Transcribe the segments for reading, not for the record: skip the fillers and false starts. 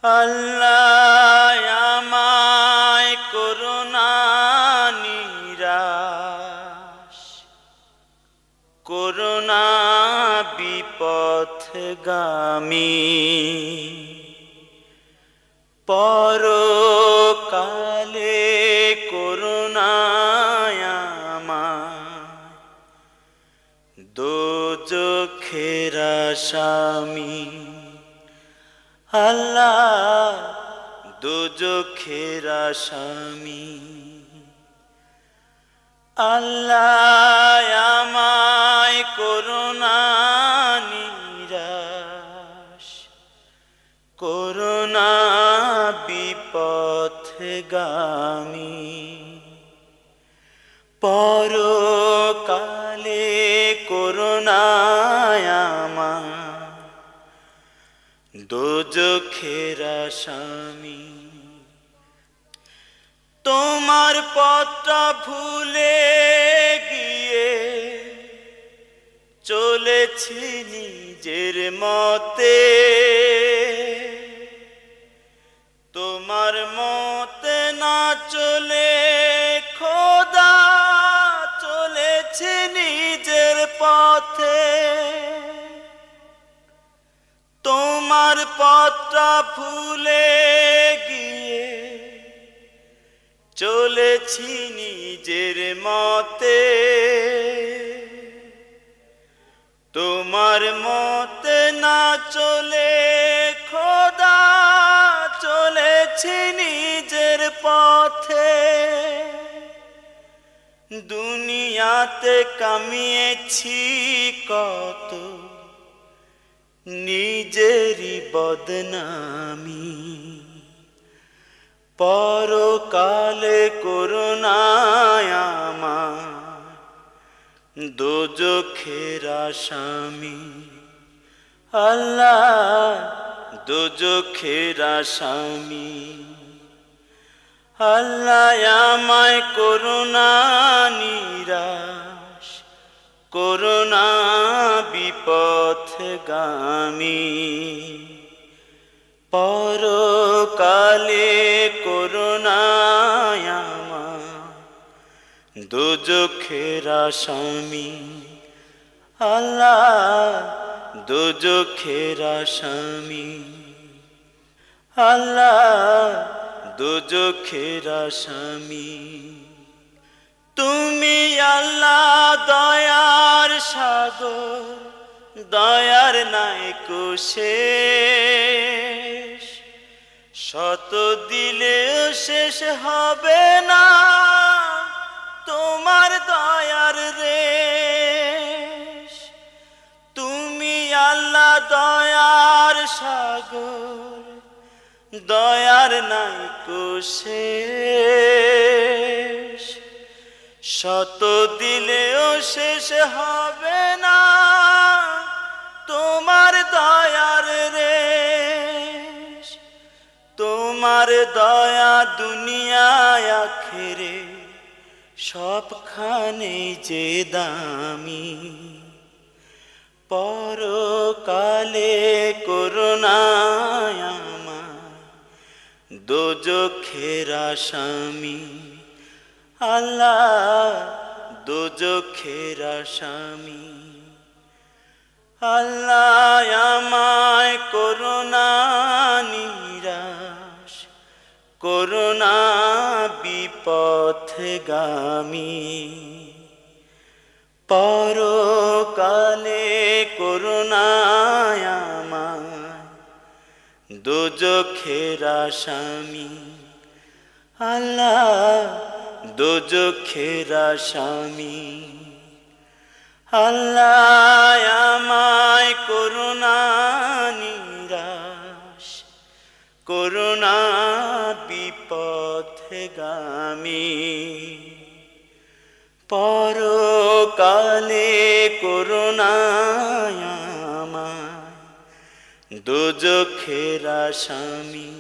আল্লাহ আমায় করুণা নিরাশ, করুণা বিপথগামী, পরকালে করুণায় আমায় দোজখের আসামি। আল্লাহ দোজখের আসামি। আল্লাহ আমায় করুণা নিরাশ, করুণা বিপথগামী, পরকালে করুণায় আমায় দোজখের আসামি। তোমার পথটা ভুলে গিয়ে চলেছি নিজের মতে, তোমার মতে না চলে খোদা চলেছি নিজের পথে। তোমার পথটা ভুলে গিয়ে চলেছি নিজের মতে, তোমার মতে না চলে খোদা চলেছি নিজের পথে। দুনিয়াতে কামিয়েছি কত নিজেরই বদনামি, পরকালে করুণায় আমায় দোজখের আসামি। আল্লাহ দোজখের আসামি। আল্লাহ আমায় করুণা নিরাশ, করুণা বিপথগামী, পরকালে করুণায় আমায় দোজখের আসামি। আল্লাহ দোজখের আসামি। আল্লাহ দোজখের আসামি। তুমি আল্লাহ দয়ার সাগর, দয়ার নাইকো শেষ, শত দিলেও শেষ হবে না তোমার দয়ার রেশ। তুমি আল্লাহ দয়ার সাগর, দয়ার নাইকো শেষ, শত দিলেও শেষ হবে না তোমার দয়ার রেশ। তোমার দয়া দুনিয়ায় আখিরে সবখানে যে দামি, পরকালে করুণায় আমায় দোজখের আসামি। আল্লাহ দোজখের আসামি। আল্লাহ আমায় করুণা নিরাশ, করুণা বিপথগামী, পরকালে করুণায় আমায় দোজখের আসামি। আল্লাহ দোজখের আসামি। আল্লাহ আমায় করুণা নিরাশ, করুণা বিপথগামী, পরকালে করুণায় আমায় দোজখের আসামি।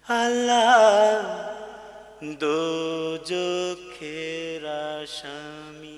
আল্লাহ দোজখের আসামি।